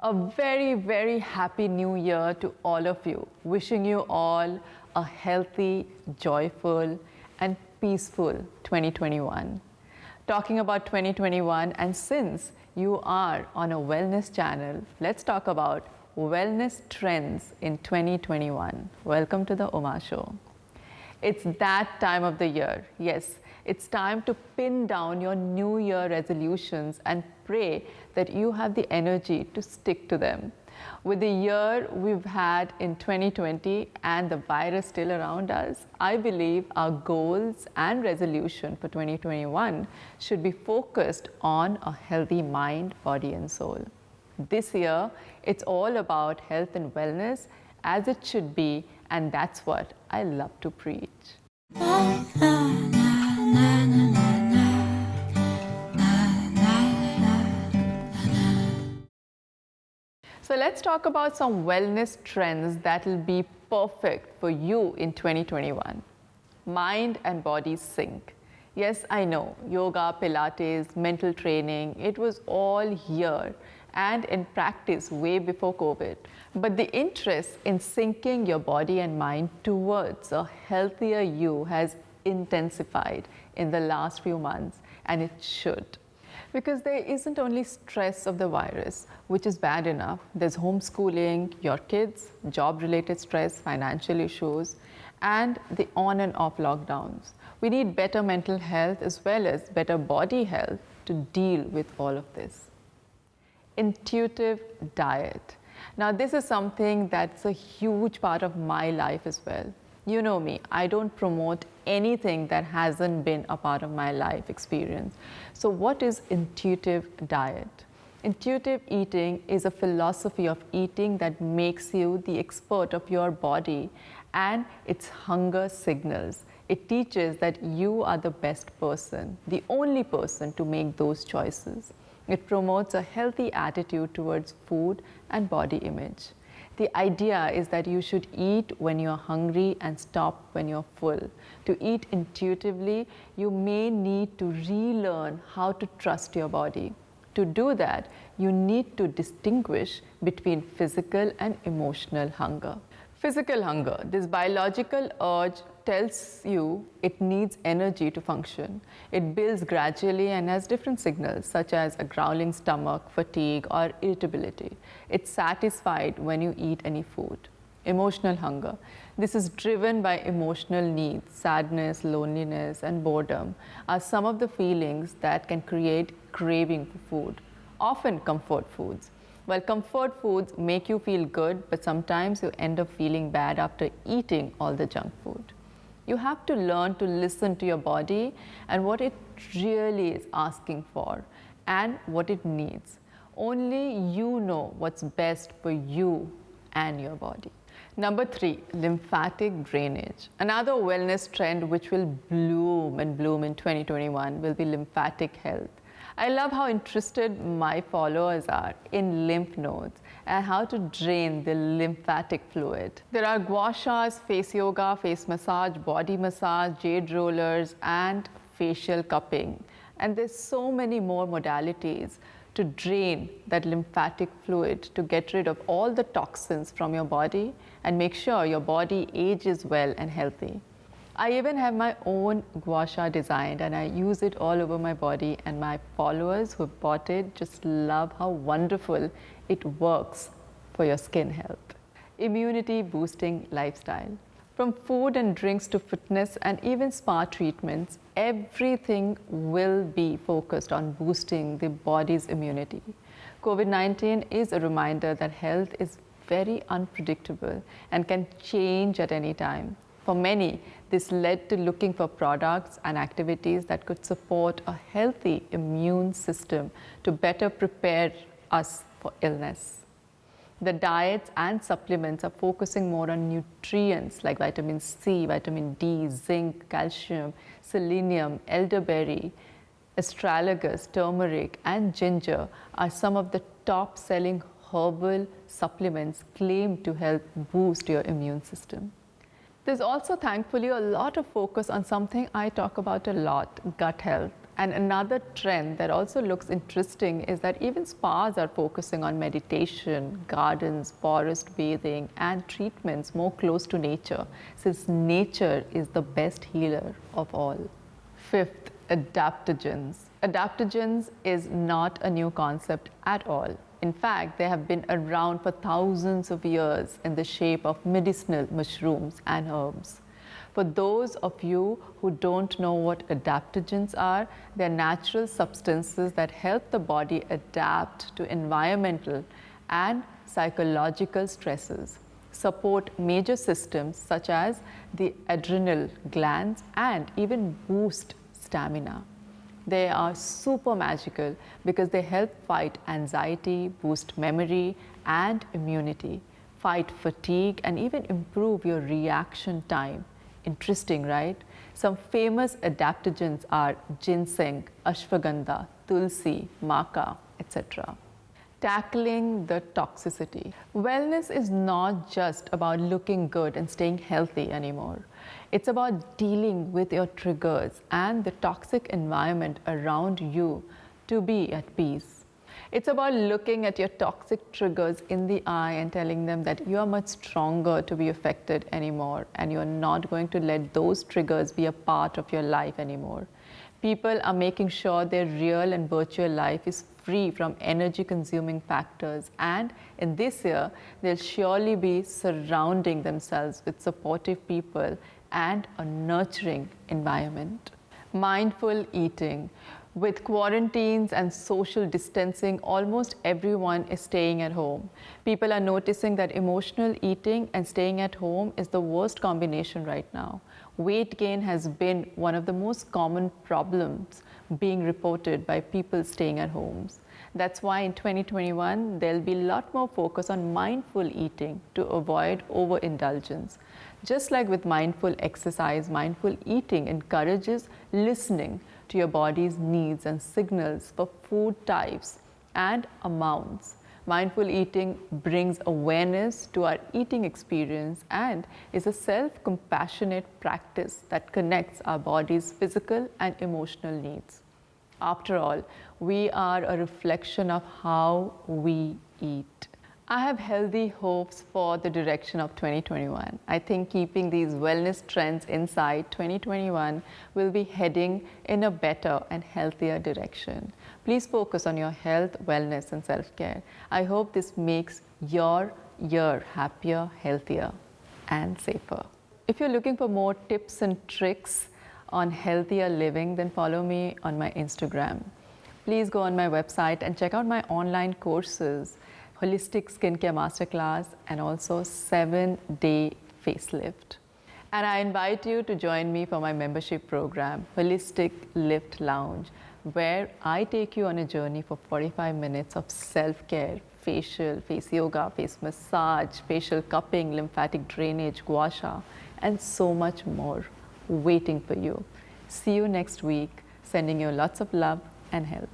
A very, very happy new year to all of you. Wishing you all a healthy, joyful, and peaceful 2021. Talking about 2021, and since you are on a wellness channel, let's talk about wellness trends in 2021. Welcome to the Uma Show. It's that time of the year. Yes, it's time to pin down your New Year resolutions and pray that you have the energy to stick to them. With the year we've had in 2020 and the virus still around us, I believe our goals and resolution for 2021 should be focused on a healthy mind, body, and soul. This year, it's all about health and wellness as it should be, and that's what I love to preach. So let's talk about some wellness trends that will be perfect for you in 2021. Mind and body sync. Yes, I know, yoga, Pilates, mental training, it was all here and in practice way before COVID. But the interest in syncing your body and mind towards a healthier you has intensified in the last few months, and it should. Because there isn't only stress of the virus, which is bad enough. There's homeschooling, your kids, job-related stress, financial issues, and the on and off lockdowns. We need better mental health as well as better body health to deal with all of this. Intuitive diet. Now, this is something that's a huge part of my life as well. You know me, I don't promote anything that hasn't been a part of my life experience. So what is intuitive diet? Intuitive eating is a philosophy of eating that makes you the expert of your body and its hunger signals. It teaches that you are the best person, the only person to make those choices. It promotes a healthy attitude towards food and body image. The idea is that you should eat when you're hungry and stop when you're full. To eat intuitively, you may need to relearn how to trust your body. To do that, you need to distinguish between physical and emotional hunger. Physical hunger, this biological urge tells you it needs energy to function. It builds gradually and has different signals such as a growling stomach, fatigue, or irritability. It's satisfied when you eat any food. Emotional hunger. This is driven by emotional needs. Sadness, loneliness, and boredom are some of the feelings that can create craving for food, often comfort foods. While comfort foods make you feel good, but sometimes you end up feeling bad after eating all the junk food. You have to learn to listen to your body and what it really is asking for and what it needs. Only you know what's best for you and your body. Number 3, lymphatic drainage. Another wellness trend which will bloom and bloom in 2021 will be lymphatic health. I love how interested my followers are in lymph nodes and how to drain the lymphatic fluid. There are gua shas, face yoga, face massage, body massage, jade rollers, and facial cupping. And there's so many more modalities to drain that lymphatic fluid to get rid of all the toxins from your body and make sure your body ages well and healthy. I even have my own gua sha designed and I use it all over my body, and my followers who have bought it just love how wonderful it works for your skin health. Immunity boosting lifestyle. From food and drinks to fitness and even spa treatments, everything will be focused on boosting the body's immunity. COVID-19 is a reminder that health is very unpredictable and can change at any time. For many, this led to looking for products and activities that could support a healthy immune system to better prepare us for illness. The diets and supplements are focusing more on nutrients like vitamin C, vitamin D, zinc, calcium, selenium, elderberry, astragalus, turmeric, and ginger are some of the top-selling herbal supplements claimed to help boost your immune system. There's also, thankfully, a lot of focus on something I talk about a lot, gut health. And another trend that also looks interesting is that even spas are focusing on meditation, gardens, forest bathing, and treatments more close to nature, since nature is the best healer of all. Fifth, adaptogens. Adaptogens is not a new concept at all. In fact, they have been around for thousands of years in the shape of medicinal mushrooms and herbs. For those of you who don't know what adaptogens are, they're natural substances that help the body adapt to environmental and psychological stresses, support major systems such as the adrenal glands, and even boost stamina. They are super magical because they help fight anxiety, boost memory and immunity, fight fatigue, and even improve your reaction time. Interesting, right? Some famous adaptogens are ginseng, ashwagandha, tulsi, maca, etc. Tackling the toxicity. Wellness is not just about looking good and staying healthy anymore. It's about dealing with your triggers and the toxic environment around you to be at peace. It's about looking at your toxic triggers in the eye and telling them that you are much stronger to be affected anymore, and you're not going to let those triggers be a part of your life anymore. People are making sure their real and virtual life is free from energy consuming factors, and in this year, they'll surely be surrounding themselves with supportive people and a nurturing environment. Mindful eating. With quarantines and social distancing, almost everyone is staying at home. People are noticing that emotional eating and staying at home is the worst combination right now. Weight gain has been one of the most common problems being reported by people staying at homes. That's why in 2021, there'll be a lot more focus on mindful eating to avoid overindulgence. Just like with mindful exercise, mindful eating encourages listening to your body's needs and signals for food types and amounts. Mindful eating brings awareness to our eating experience and is a self-compassionate practice that connects our body's physical and emotional needs. After all, we are a reflection of how we eat. I have healthy hopes for the direction of 2021. I think keeping these wellness trends inside 2021 will be heading in a better and healthier direction. Please focus on your health, wellness, and self-care. I hope this makes your year happier, healthier, and safer. If you're looking for more tips and tricks on healthier living, then follow me on my Instagram. Please go on my website and check out my online courses, Holistic Skincare Masterclass, and also 7-day facelift. And I invite you to join me for my membership program, Holistic Lift Lounge, where I take you on a journey for 45 minutes of self-care, facial, face yoga, face massage, facial cupping, lymphatic drainage, gua sha, and so much more waiting for you. See you next week. Sending you lots of love and health.